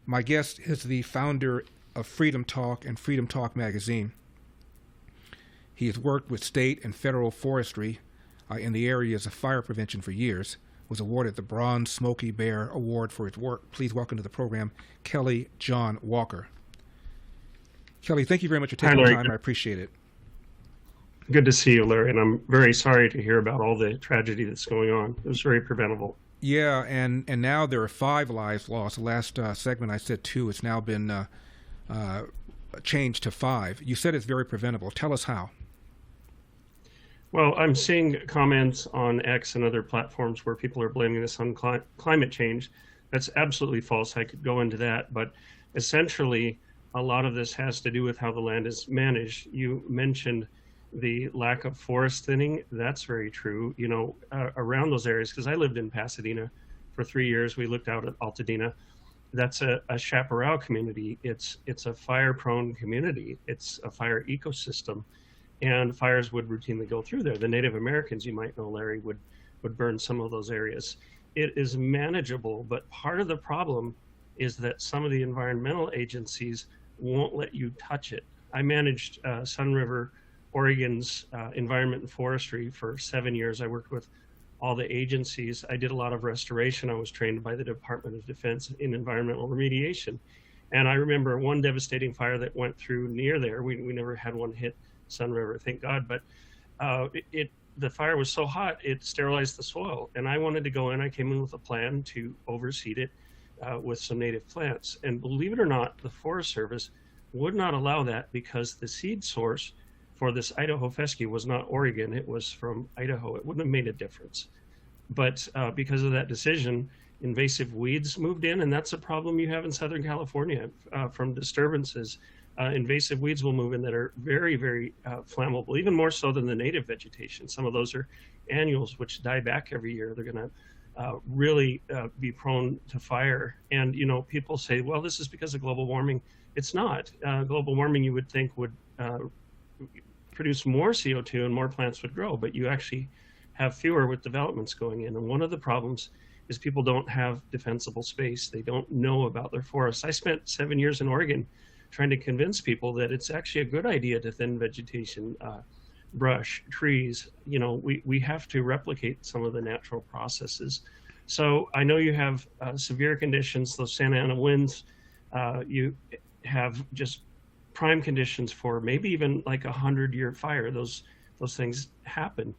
My guest is the founder of Freedom Talk and Freedom Talk magazine. He has worked with state and federal forestry in the areas of fire prevention for years, was awarded the Bronze Smoky Bear Award for his work. Please welcome to the program, Kelly John Walker. Kelly, thank you very much for taking the time. I appreciate it. Good to see you, Larry, and I'm very sorry to hear about all the tragedy that's going on. It was very preventable. Yeah, and now there are 5 lives lost. The last segment I said 2. It's now been changed to 5. You said it's very preventable. Tell us how. Well, I'm seeing comments on X and other platforms where people are blaming this on climate change. That's absolutely false. I could go into that, but essentially, a lot of this has to do with how the land is managed. You mentioned the lack of forest thinning. That's very true. You know, around those areas, because I lived in Pasadena for 3 years. We looked out at Altadena. That's a chaparral community. It's a fire-prone community. It's a fire ecosystem, and fires would routinely go through there. The Native Americans, you might know, Larry, would burn some of those areas. It is manageable, but part of the problem is that some of the environmental agencies won't let you touch it. I managed Sun River, Oregon's environment and forestry for 7 years. I worked with all the agencies. I did a lot of restoration. I was trained by the Department of Defense in environmental remediation. And I remember one devastating fire that went through near there. We never had one hit Sun River, thank God, but the fire was so hot, it sterilized the soil. And I wanted to go in. I came in with a plan to overseed it with some native plants. And believe it or not, the Forest Service would not allow that because the seed source for this Idaho fescue was not Oregon, it was from Idaho. It wouldn't have made a difference. But because of that decision, invasive weeds moved in, and that's a problem you have in Southern California from disturbances. Invasive weeds will move in that are very, very flammable, even more so than the native vegetation. Some of those are annuals, which die back every year. They're going to really be prone to fire. And, you know, people say, well, this is because of global warming. It's not. Global warming, you would think, would produce more CO2 and more plants would grow, but you actually have fewer with developments going in. And one of the problems is people don't have defensible space. They don't know about their forests. I spent 7 years in Oregon trying to convince people that it's actually a good idea to thin vegetation, brush, trees. You know, we have to replicate some of the natural processes. So I know you have severe conditions, those Santa Ana winds. You have just prime conditions for maybe even like 100-year fire. Those things happen.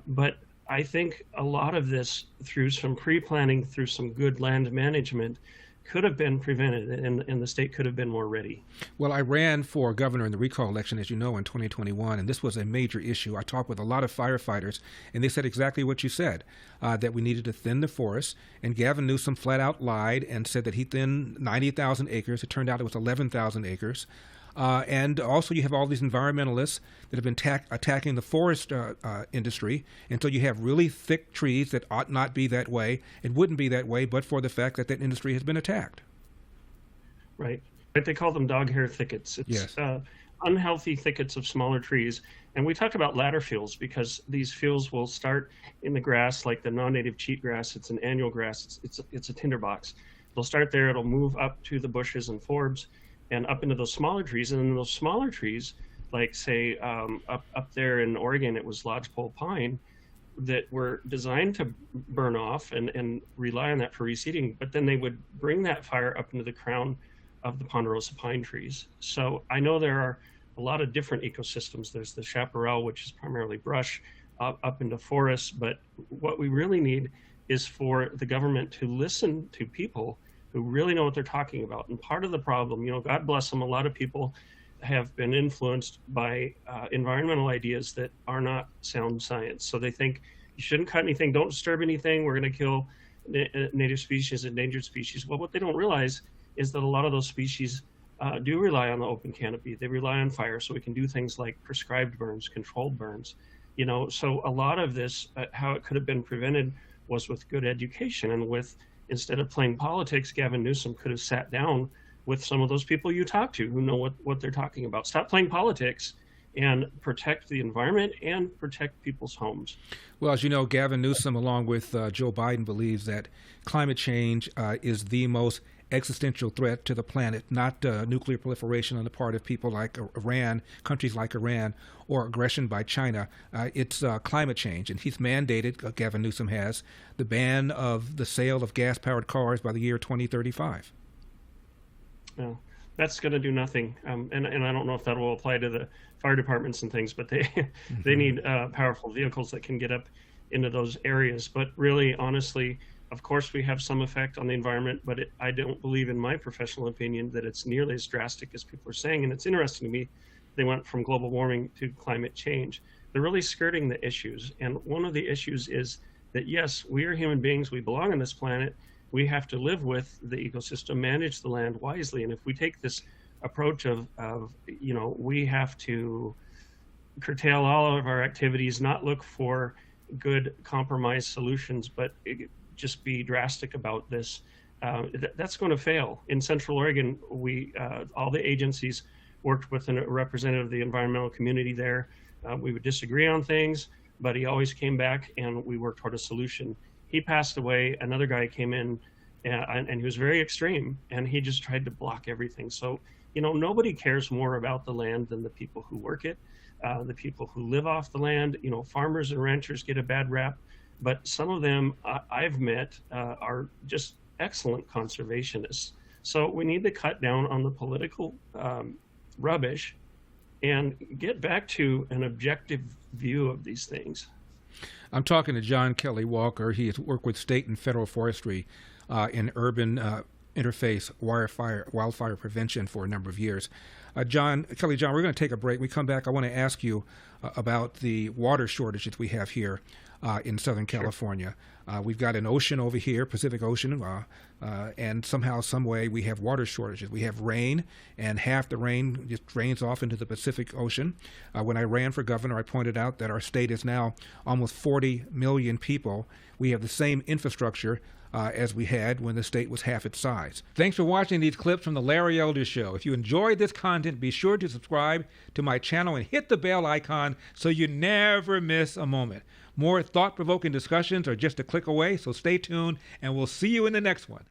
But I think a lot of this, through some pre-planning, through some good land management, could have been prevented, and the state could have been more ready. Well, I ran for governor in the recall election, as you know, in 2021, and this was a major issue. I talked with a lot of firefighters, and they said exactly what you said, that we needed to thin the forest, and Gavin Newsom flat out lied and said that he thinned 90,000 acres. It turned out it was 11,000 acres. And also you have all these environmentalists that have been attacking the forest industry. And so you have really thick trees that ought not be that way. It wouldn't be that way but for the fact that that industry has been attacked. Right. They call them dog hair thickets. It's yes. Unhealthy thickets of smaller trees. And we talk about ladder fuels because these fuels will start in the grass, like the non-native cheatgrass. It's an annual grass. It's a tinderbox. It'll start there. It'll move up to the bushes and forbs and up into those smaller trees. And then those smaller trees, like say up there in Oregon, it was lodgepole pine that were designed to burn off and rely on that for reseeding, but then they would bring that fire up into the crown of the ponderosa pine trees. So I know there are a lot of different ecosystems. There's the chaparral, which is primarily brush, up into forests, but what we really need is for the government to listen to people who really know what they're talking about. And part of the problem, you know, God bless them, a lot of people have been influenced by environmental ideas that are not sound science. So they think you shouldn't cut anything, don't disturb anything, we're going to kill native species, endangered species. Well, what they don't realize is that a lot of those species do rely on the open canopy. They rely on fire, so we can do things like prescribed burns, controlled burns. You know, so a lot of this, how it could have been prevented was with good education and with, instead of playing politics, Gavin Newsom could have sat down with some of those people you talk to who know what they're talking about. Stop playing politics and protect the environment and protect people's homes. Well, as you know, Gavin Newsom, along with Joe Biden, believes that climate change is the most existential threat to the planet, not nuclear proliferation on the part of people like Iran, countries like Iran, or aggression by China. It's climate change. And he's mandated, Gavin Newsom has, the ban of the sale of gas-powered cars by the year 2035. Well, that's going to do nothing. And I don't know if that will apply to the fire departments and things, but they need powerful vehicles that can get up into those areas. But really, honestly, of course, we have some effect on the environment, but I don't believe, in my professional opinion, that it's nearly as drastic as people are saying. And it's interesting to me, they went from global warming to climate change. They're really skirting the issues. And one of the issues is that, yes, we are human beings. We belong on this planet. We have to live with the ecosystem, manage the land wisely. And if we take this approach of we have to curtail all of our activities, not look for good compromise solutions, but just be drastic about this, that's going to fail. In Central Oregon, we all the agencies worked with a representative of the environmental community there. We would disagree on things, but he always came back and we worked toward a solution. He passed away. Another guy came in and he was very extreme, and he just tried to block everything. So, nobody cares more about the land than the people who work it, the people who live off the land. Farmers and ranchers get a bad rap, but some of them I've met are just excellent conservationists. So we need to cut down on the political rubbish and get back to an objective view of these things. I'm talking to John Kelly Walker. He has worked with state and federal forestry in urban interface wildfire prevention for a number of years. John, we're going to take a break. We come back, I want to ask you about the water shortages we have here in Southern California. We've got an ocean over here, Pacific Ocean, and somehow, some way, we have water shortages. We have rain, and half the rain just drains off into the Pacific Ocean. When I ran for governor, I pointed out that our state is now almost 40 million people. We have the same infrastructure as we had when the state was half its size. Thanks for watching these clips from The Larry Elder Show. If you enjoyed this content, be sure to subscribe to my channel and hit the bell icon so you never miss a moment. More thought-provoking discussions are just a click away, so stay tuned, and we'll see you in the next one.